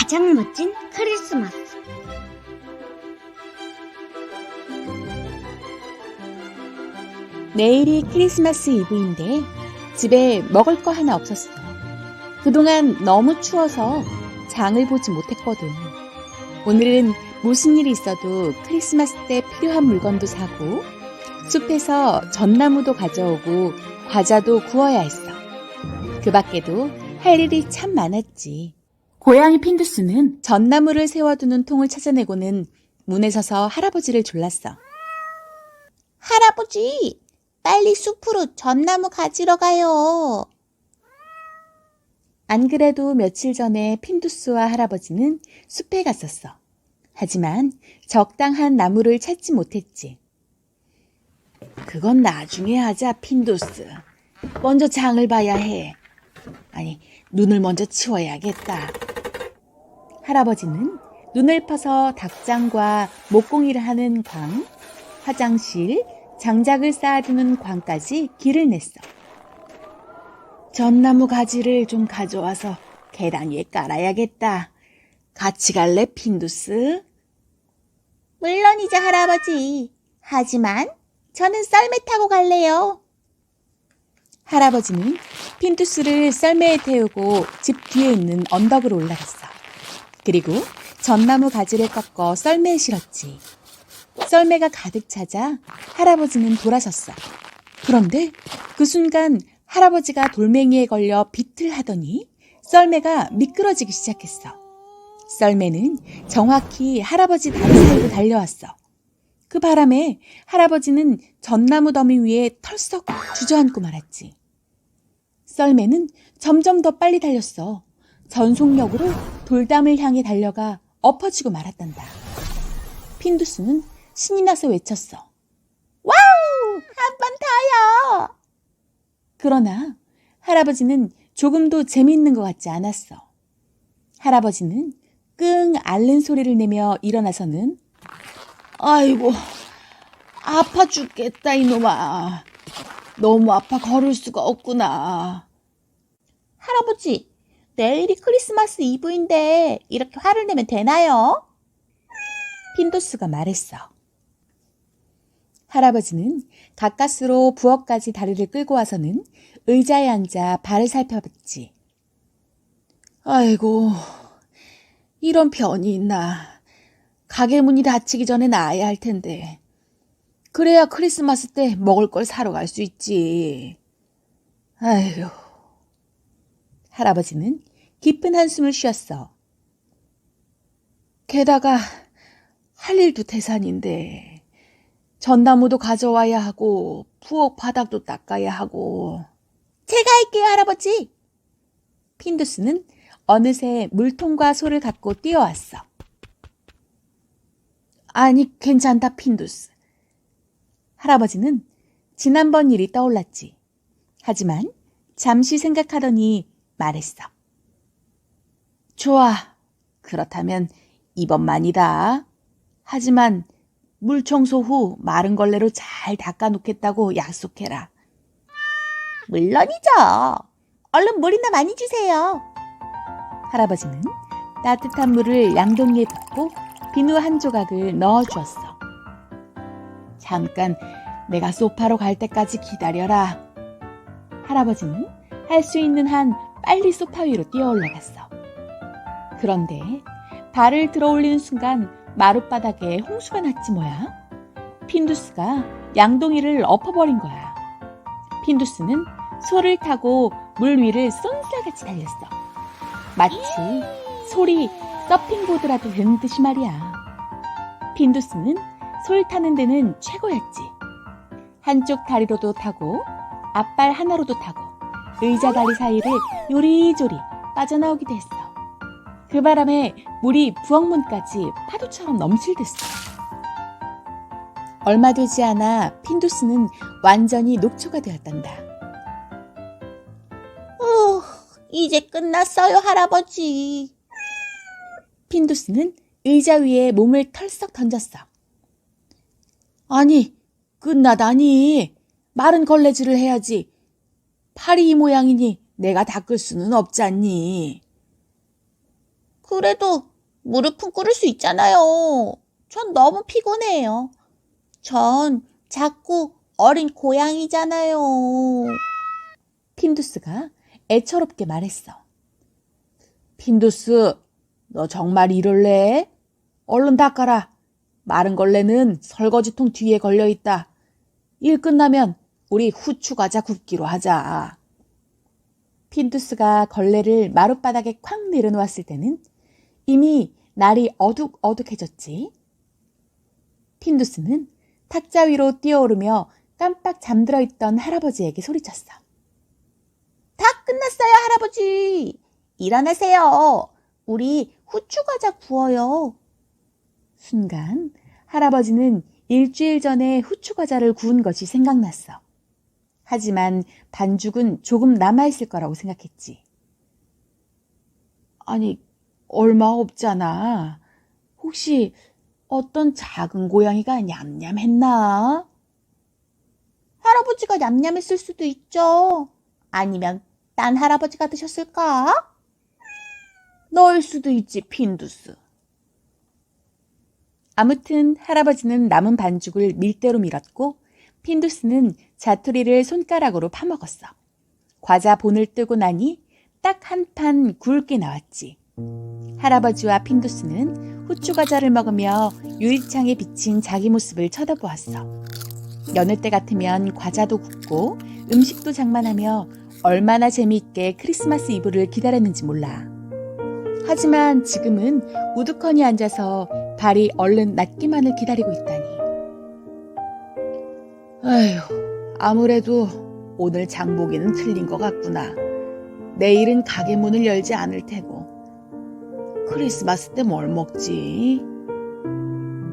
가장 멋진 크리스마스. 내일이 크리스마스 이브인데 집에 먹을 거 하나 없었어. 그동안 너무 추워서 장을 보지 못했거든. 오늘은 무슨 일이 있어도 크리스마스 때 필요한 물건도 사고 숲에서 전나무도 가져오고 과자도 구워야 했어. 그 밖에도 할 일이 참 많았지. 고양이 핀두스는 전나무를 세워두는 통을 찾아내고는 문에 서서 할아버지를 졸랐어. 할아버지, 빨리 숲으로 전나무 가지러 가요. 안 그래도 며칠 전에 핀두스와 할아버지는 숲에 갔었어. 하지만 적당한 나무를 찾지 못했지. 그건 나중에 하자, 핀두스. 먼저 장을 봐야 해. 아니, 눈을 먼저 치워야겠다. 할아버지는 눈을 퍼서 닭장과 목공이를 하는 광, 화장실, 장작을 쌓아두는 광까지 길을 냈어. 전나무 가지를 좀 가져와서 계단 위에 깔아야겠다. 같이 갈래, 핀두스? 물론이죠, 할아버지. 하지만 저는 썰매 타고 갈래요. 할아버지는 핀두스를 썰매에 태우고 집 뒤에 있는 언덕으로 올라갔어. 그리고 전나무 가지를 꺾어 썰매에 실었지. 썰매가 가득 차자 할아버지는 돌아섰어. 그런데 그 순간 할아버지가 돌멩이에 걸려 비틀 하더니 썰매가 미끄러지기 시작했어. 썰매는 정확히 할아버지 다리 사이로 달려왔어. 그 바람에 할아버지는 전나무 더미 위에 털썩 주저앉고 말았지. 썰매는 점점 더 빨리 달렸어. 전속력으로 돌담을 향해 달려가 엎어지고 말았단다. 핀두스는 신이 나서 외쳤어. 와우! 한 번 더요! 그러나 할아버지는 조금도 재미있는 것 같지 않았어. 할아버지는 끙 앓는 소리를 내며 일어나서는 아이고, 아파 죽겠다 이놈아. 너무 아파 걸을 수가 없구나. 할아버지, 내일이 크리스마스 이브인데 이렇게 화를 내면 되나요? 핀두스가 말했어. 할아버지는 가까스로 부엌까지 다리를 끌고 와서는 의자에 앉아 발을 살펴봤지. 아이고, 이런 변이 있나. 가게 문이 닫히기 전에 나아야 할 텐데. 그래야 크리스마스 때 먹을 걸 사러 갈 수 있지. 아이고. 할아버지는 깊은 한숨을 쉬었어. 게다가 할 일도 태산인데 전나무도 가져와야 하고 부엌 바닥도 닦아야 하고. 제가 할게요, 할아버지. 핀두스는 어느새 물통과 소를 갖고 뛰어왔어. 아니, 괜찮다, 핀두스. 할아버지는 지난번 일이 떠올랐지. 하지만 잠시 생각하더니 말했어. 좋아. 그렇다면 이번만이다. 하지만 물 청소 후 마른 걸레로 잘 닦아놓겠다고 약속해라. 물론이죠. 얼른 물이나 많이 주세요. 할아버지는 따뜻한 물을 양동이에 붓고 비누 한 조각을 넣어주었어. 잠깐 내가 소파로 갈 때까지 기다려라. 할아버지는 할 수 있는 한 빨리 소파 위로 뛰어 올라갔어. 그런데 발을 들어 올리는 순간 마룻바닥에 홍수가 났지 뭐야. 핀두스가 양동이를 엎어버린 거야. 핀두스는 소를 타고 물 위를 쏜살같이 달렸어. 마치 솔이 서핑보드라도 되는 듯이 말이야. 핀두스는 솔 타는 데는 최고였지. 한쪽 다리로도 타고 앞발 하나로도 타고 의자 다리 사이를 요리조리 빠져나오기도 했어. 그 바람에 물이 부엌문까지 파도처럼 넘실댔어. 얼마 되지 않아 핀두스는 완전히 녹초가 되었단다. 이제 끝났어요, 할아버지. 핀두스는 의자 위에 몸을 털썩 던졌어. 아니, 끝나다니. 마른 걸레질을 해야지. 팔이 이 모양이니 내가 닦을 수는 없잖니. 그래도 무릎은 꿇을 수 있잖아요. 전 너무 피곤해요. 전 자꾸 어린 고양이잖아요. 핀두스가 애처롭게 말했어. 핀두스, 너 정말 이럴래? 얼른 닦아라. 마른 걸레는 설거지통 뒤에 걸려있다. 일 끝나면 우리 후추 과자 굽기로 하자. 핀두스가 걸레를 마룻바닥에 콱 내려놓았을 때는 이미 날이 어둑어둑해졌지. 핀두스는 탁자 위로 뛰어오르며 깜빡 잠들어 있던 할아버지에게 소리쳤어. 다 끝났어요, 할아버지. 일어나세요. 우리 후추 과자 구워요. 순간 할아버지는 일주일 전에 후추 과자를 구운 것이 생각났어. 하지만 반죽은 조금 남아있을 거라고 생각했지. 아니, 얼마 없잖아. 혹시 어떤 작은 고양이가 냠냠했나? 할아버지가 냠냠했을 수도 있죠. 아니면 딴 할아버지가 드셨을까? 너일 수도 있지, 핀두스. 아무튼 할아버지는 남은 반죽을 밀대로 밀었고 핀두스는 자투리를 손가락으로 파먹었어. 과자 본을 뜨고 나니 딱 한 판 굵게 나왔지. 할아버지와 핀두스는 후추 과자를 먹으며 유리창에 비친 자기 모습을 쳐다보았어. 여느 때 같으면 과자도 굽고 음식도 장만하며 얼마나 재미있게 크리스마스 이브를 기다렸는지 몰라. 하지만 지금은 우두커니 앉아서 발이 얼른 낫기만을 기다리고 있다니. 아휴, 아무래도 오늘 장보기는 틀린 것 같구나. 내일은 가게 문을 열지 않을 테고. 크리스마스 때 뭘 먹지?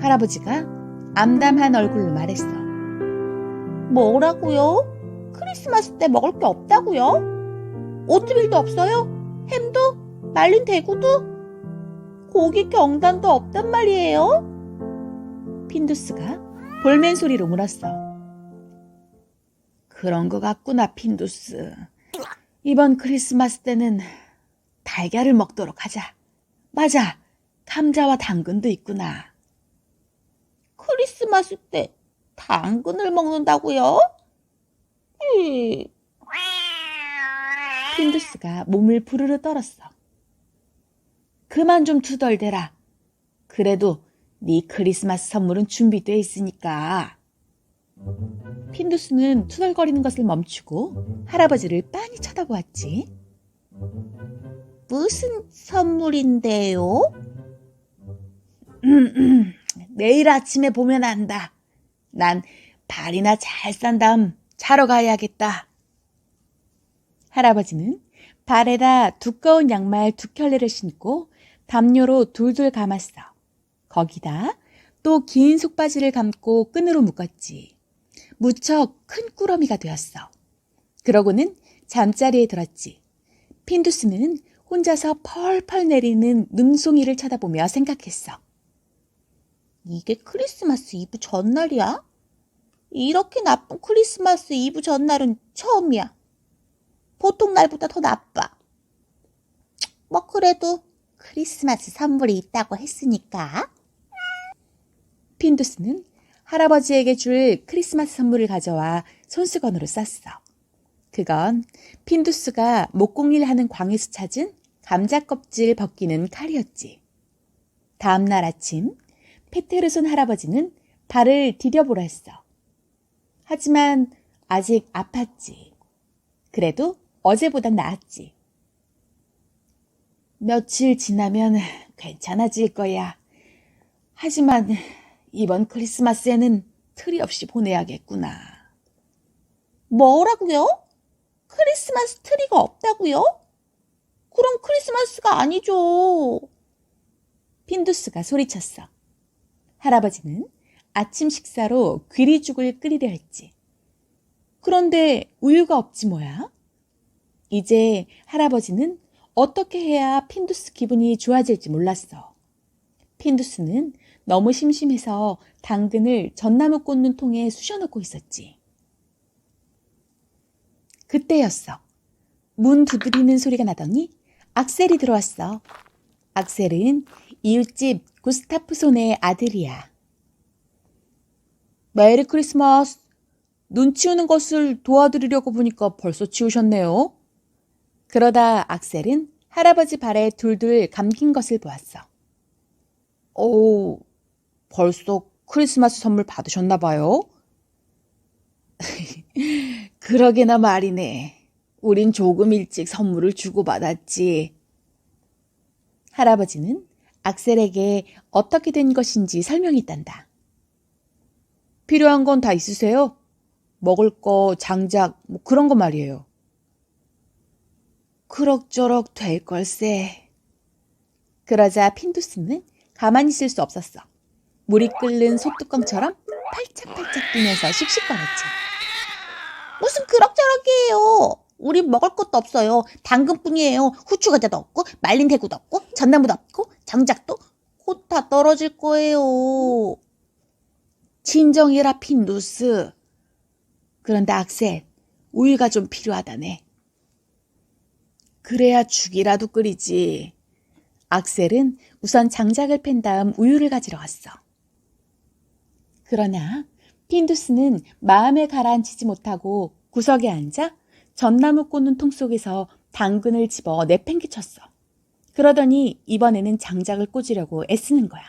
할아버지가 암담한 얼굴로 말했어. 뭐라고요? 크리스마스 때 먹을 게 없다고요? 오트밀도 없어요? 햄도? 말린 대구도? 고기 경단도 없단 말이에요? 핀두스가 볼멘 소리로 물었어. 그런 것 같구나, 핀두스. 이번 크리스마스 때는 달걀을 먹도록 하자. 맞아, 감자와 당근도 있구나. 크리스마스 때 당근을 먹는다고요? 핀두스가 몸을 부르르 떨었어. 그만 좀 투덜대라. 그래도 네 크리스마스 선물은 준비돼 있으니까. 핀두스는 투덜거리는 것을 멈추고 할아버지를 빤히 쳐다보았지. 무슨 선물인데요? 내일 아침에 보면 안다. 난 발이나 잘 싼 다음 자러 가야겠다. 할아버지는 발에다 두꺼운 양말 2켤레를 신고 담요로 둘둘 감았어. 거기다 또 긴 속바지를 감고 끈으로 묶었지. 무척 큰 꾸러미가 되었어. 그러고는 잠자리에 들었지. 핀두스는 혼자서 펄펄 내리는 눈송이를 쳐다보며 생각했어. 이게 크리스마스 이브 전날이야? 이렇게 나쁜 크리스마스 이브 전날은 처음이야. 보통 날보다 더 나빠. 뭐 그래도 크리스마스 선물이 있다고 했으니까. 핀두스는 할아버지에게 줄 크리스마스 선물을 가져와 손수건으로 쌌어. 그건 핀두스가 목공일 하는 광에서 찾은 감자 껍질 벗기는 칼이었지. 다음 날 아침 페테르손 할아버지는 발을 디뎌보라 했어. 하지만 아직 아팠지. 그래도 어제보단 나았지. 며칠 지나면 괜찮아질 거야. 하지만 이번 크리스마스에는 트리 없이 보내야겠구나. 뭐라고요? 크리스마스 트리가 없다고요? 그럼 크리스마스가 아니죠. 핀두스가 소리쳤어. 할아버지는 아침 식사로 귀리죽을 끓이려 했지. 그런데 우유가 없지 뭐야? 이제 할아버지는 어떻게 해야 핀두스 기분이 좋아질지 몰랐어. 핀두스는 너무 심심해서 당근을 전나무 꽂는 통에 쑤셔넣고 있었지. 그때였어. 문 두드리는 소리가 나더니 악셀이 들어왔어. 악셀은 이웃집 구스타프손의 아들이야. 메리 크리스마스. 눈 치우는 것을 도와드리려고 보니까 벌써 치우셨네요. 그러다 악셀은 할아버지 발에 둘둘 감긴 것을 보았어. 오, 벌써 크리스마스 선물 받으셨나 봐요? 그러게나 말이네. 우린 조금 일찍 선물을 주고받았지. 할아버지는 악셀에게 어떻게 된 것인지 설명했단다. 필요한 건 다 있으세요? 먹을 거, 장작, 뭐 그런 거 말이에요. 그럭저럭 될 걸세. 그러자 핀두스는 가만히 있을 수 없었어. 물이 끓는 솥뚜껑처럼 팔짝팔짝 뛰면서 씩씩거렸지. 무슨 그럭저럭이에요. 우린 먹을 것도 없어요. 당근뿐이에요. 후추 과자도 없고 말린 대구도 없고 전나무도 없고 장작도 곧 다 떨어질 거예요. 진정해라 핀두스. 그런데 악셀, 우유가 좀 필요하다네. 그래야 죽이라도 끓이지. 악셀은 우선 장작을 팬 다음 우유를 가지러 갔어. 그러나 핀두스는 마음에 가라앉히지 못하고 구석에 앉아 전나무 꽂는 통 속에서 당근을 집어 내팽개쳤어. 그러더니 이번에는 장작을 꽂으려고 애쓰는 거야.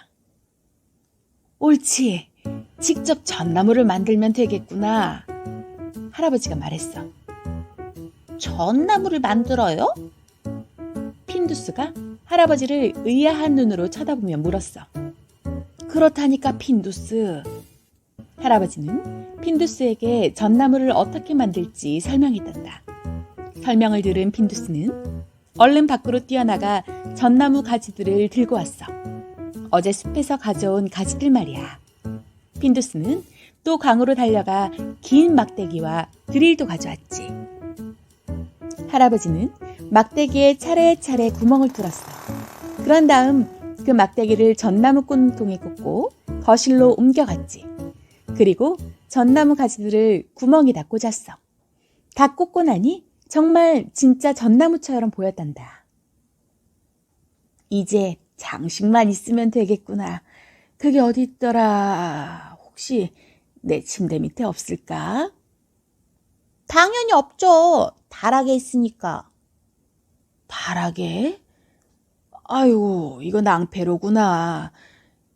옳지. 직접 전나무를 만들면 되겠구나. 할아버지가 말했어. 전나무를 만들어요? 핀두스가 할아버지를 의아한 눈으로 쳐다보며 물었어. 그렇다니까 핀두스. 할아버지는 핀두스에게 전나무를 어떻게 만들지 설명했단다. 설명을 들은 핀두스는 얼른 밖으로 뛰어나가 전나무 가지들을 들고 왔어. 어제 숲에서 가져온 가지들 말이야. 핀두스는 또 강으로 달려가 긴 막대기와 드릴도 가져왔지. 할아버지는 막대기에 차례차례 구멍을 뚫었어. 그런 다음 그 막대기를 전나무 꽂는 통에 꽂고 거실로 옮겨갔지. 그리고 전나무 가지들을 구멍에다 꽂았어. 다 꽂고 나니 정말 진짜 전나무처럼 보였단다. 이제 장식만 있으면 되겠구나. 그게 어디 있더라. 혹시 내 침대 밑에 없을까? 당연히 없죠. 다락에 있으니까. 다락에? 아유, 이거 낭패로구나.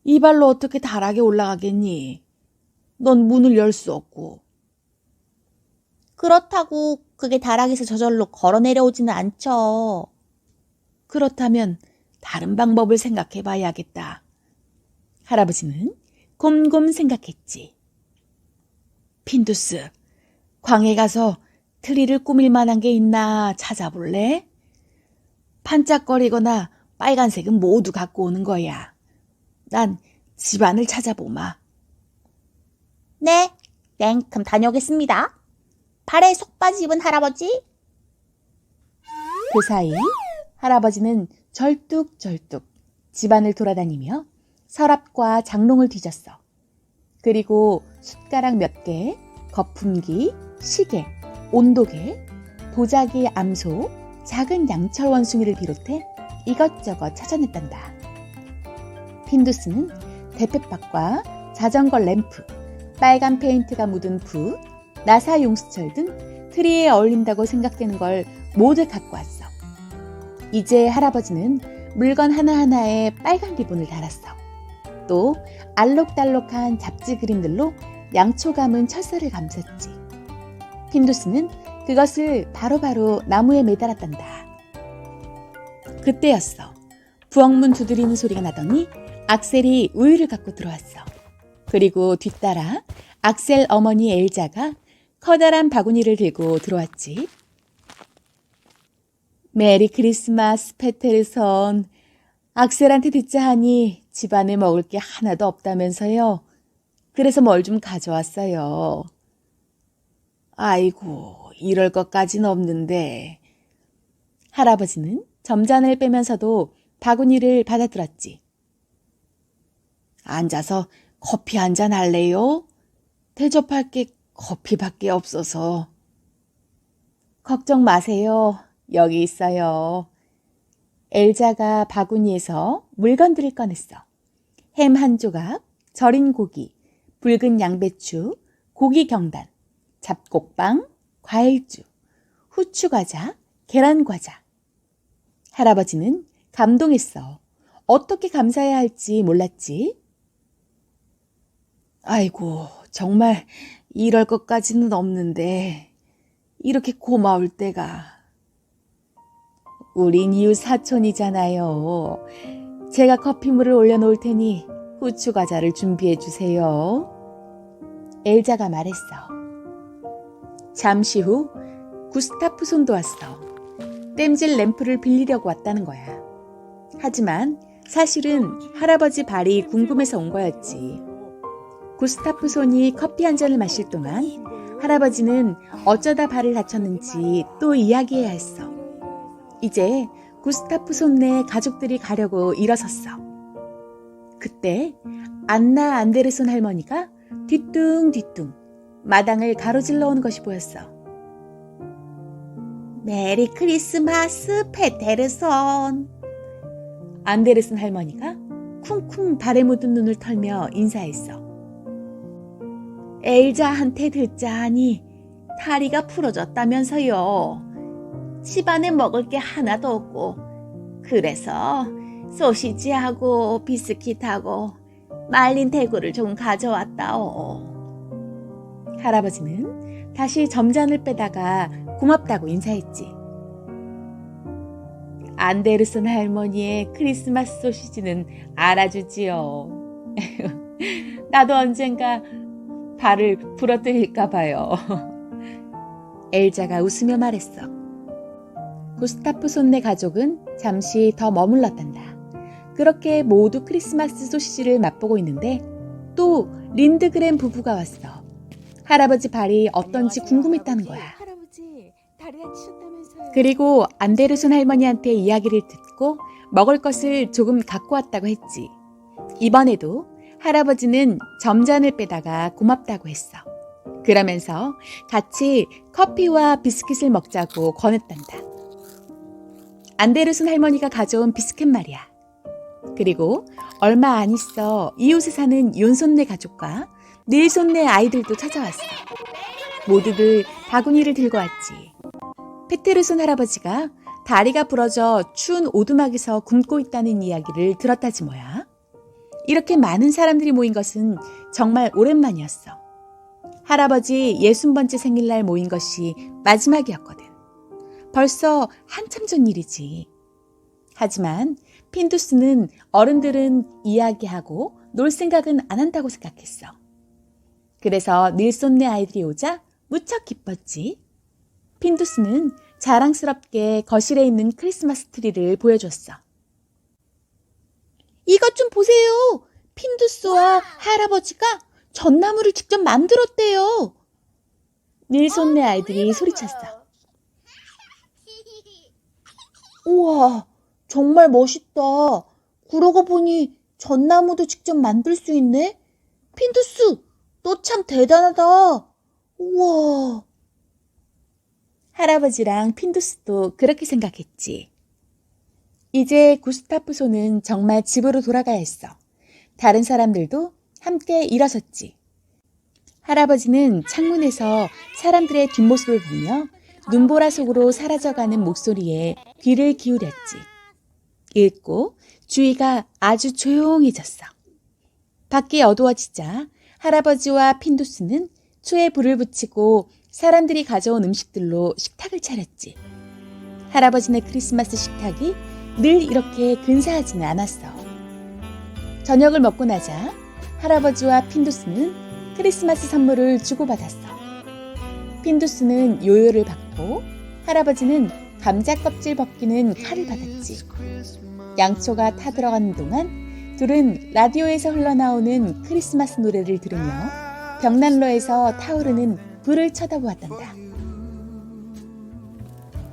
이 발로 어떻게 다락에 올라가겠니? 넌 문을 열 수 없고. 그렇다고 그게 다락에서 저절로 걸어 내려오지는 않죠. 그렇다면 다른 방법을 생각해 봐야겠다. 할아버지는 곰곰 생각했지. 핀두스, 광에 가서 트리를 꾸밀 만한 게 있나 찾아볼래? 반짝거리거나 빨간색은 모두 갖고 오는 거야. 난 집안을 찾아보마. 네, 냉큼 다녀오겠습니다. 발에 속바지 입은 할아버지. 그 사이 할아버지는 절뚝절뚝 집안을 돌아다니며 서랍과 장롱을 뒤졌어. 그리고 숟가락 몇 개, 거품기, 시계, 온도계, 도자기 암소, 작은 양철 원숭이를 비롯해 이것저것 찾아냈단다. 핀두스는 대패박과 자전거 램프, 빨간 페인트가 묻은 붓, 나사 용수철 등 트리에 어울린다고 생각되는 걸 모두 갖고 왔어. 이제 할아버지는 물건 하나하나에 빨간 리본을 달았어. 또 알록달록한 잡지 그림들로 양초 감은 철사를 감쌌지. 핀두스는 그것을 바로바로 나무에 매달았단다. 그때였어. 부엌문 두드리는 소리가 나더니 악셀이 우유를 갖고 들어왔어. 그리고 뒤따라 악셀 어머니 엘자가 커다란 바구니를 들고 들어왔지. 메리 크리스마스 페테르선. 악셀한테 듣자 하니 집안에 먹을 게 하나도 없다면서요. 그래서 뭘 좀 가져왔어요. 아이고, 이럴 것까진 없는데. 할아버지는 점잔을 빼면서도 바구니를 받아들었지. 앉아서 커피 한잔 할래요? 대접할 게 커피밖에 없어서. 걱정 마세요. 여기 있어요. 엘자가 바구니에서 물건들을 꺼냈어. 햄 한 조각, 절인 고기, 붉은 양배추, 고기 경단, 잡곡빵, 과일주, 후추과자, 계란과자. 할아버지는 감동했어. 어떻게 감사해야 할지 몰랐지. 아이고, 정말 이럴 것까지는 없는데 이렇게 고마울 때가. 우린 이웃 사촌이잖아요. 제가 커피물을 올려놓을 테니 후추과자를 준비해 주세요. 엘자가 말했어. 잠시 후 구스타프손도 왔어. 땜질 램프를 빌리려고 왔다는 거야. 하지만 사실은 할아버지 발이 궁금해서 온 거였지. 구스타프손이 커피 한 잔을 마실 동안 할아버지는 어쩌다 발을 다쳤는지 또 이야기해야 했어. 이제 구스타프손 네 가족들이 가려고 일어섰어. 그때 안나 안데르손 할머니가 뒤뚱뒤뚱 마당을 가로질러 오는 것이 보였어. 메리 크리스마스, 페테르손. 안데르손 할머니가 쿵쿵 발에 묻은 눈을 털며 인사했어. 엘자한테 듣자하니 다리가 부러졌다면서요. 집안에 먹을 게 하나도 없고 그래서 소시지하고 비스킷하고 말린 대구를 좀 가져왔다오. 할아버지는 다시 점잔을 빼다가 고맙다고 인사했지. 안데르손 할머니의 크리스마스 소시지는 알아주지요. 나도 언젠가 발을 부러뜨릴까 봐요. 엘자가 웃으며 말했어. 구스타프손네 가족은 잠시 더 머물렀단다. 그렇게 모두 크리스마스 소시지를 맛보고 있는데 또 린드그램 부부가 왔어. 할아버지 발이 어떤지 궁금했다는 거야. 그리고 안데르손 할머니한테 이야기를 듣고 먹을 것을 조금 갖고 왔다고 했지. 이번에도 할아버지는 점잔을 빼다가 고맙다고 했어. 그러면서 같이 커피와 비스킷을 먹자고 권했단다. 안데르손 할머니가 가져온 비스킷 말이야. 그리고 얼마 안 있어 이웃에 사는 윤손네 가족과 닐손네 아이들도 찾아왔어. 모두들 바구니를 들고 왔지. 페테르손 할아버지가 다리가 부러져 추운 오두막에서 굶고 있다는 이야기를 들었다지 뭐야. 이렇게 많은 사람들이 모인 것은 정말 오랜만이었어. 할아버지 60번째 생일날 모인 것이 마지막이었거든. 벌써 한참 전 일이지. 하지만 핀두스는 어른들은 이야기하고 놀 생각은 안 한다고 생각했어. 그래서 닐손네 아이들이 오자 무척 기뻤지. 핀두스는 자랑스럽게 거실에 있는 크리스마스 트리를 보여줬어. 이것 좀 보세요. 핀두스와 할아버지가 전나무를 직접 만들었대요. 닐손네 아이들이 소리쳤어. 우와, 정말 멋있다. 그러고 보니 전나무도 직접 만들 수 있네. 핀두스, 너 참 대단하다. 우와. 할아버지랑 핀두스도 그렇게 생각했지. 이제 구스타프손은 정말 집으로 돌아가야 했어. 다른 사람들도 함께 일어섰지. 할아버지는 창문에서 사람들의 뒷모습을 보며 눈보라 속으로 사라져가는 목소리에 귀를 기울였지. 읽고 주위가 아주 조용해졌어. 밖이 어두워지자 할아버지와 핀두스는 초에 불을 붙이고 사람들이 가져온 음식들로 식탁을 차렸지. 할아버지네 크리스마스 식탁이 늘 이렇게 근사하지는 않았어. 저녁을 먹고 나자 할아버지와 핀두스는 크리스마스 선물을 주고받았어. 핀두스는 요요를 받고 할아버지는 감자 껍질 벗기는 칼을 받았지. 양초가 타들어가는 동안 둘은 라디오에서 흘러나오는 크리스마스 노래를 들으며 벽난로에서 타오르는 불을 쳐다보았단다.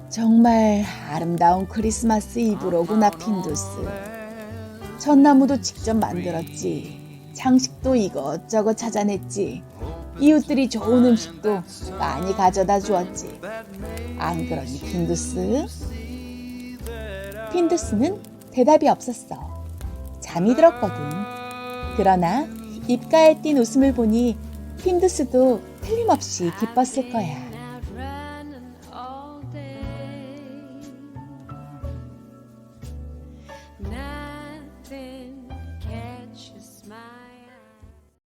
정말 아름다운 크리스마스 이브로구나, 핀두스. 전나무도 직접 만들었지. 장식도 이것저것 찾아냈지. 이웃들이 좋은 음식도 많이 가져다 주었지. 안 그러니, 핀두스? 핀두스는 대답이 없었어. 잠이 들었거든. 그러나 입가에 띈 웃음을 보니 핀두스도 틀림없이 기뻤을 거야.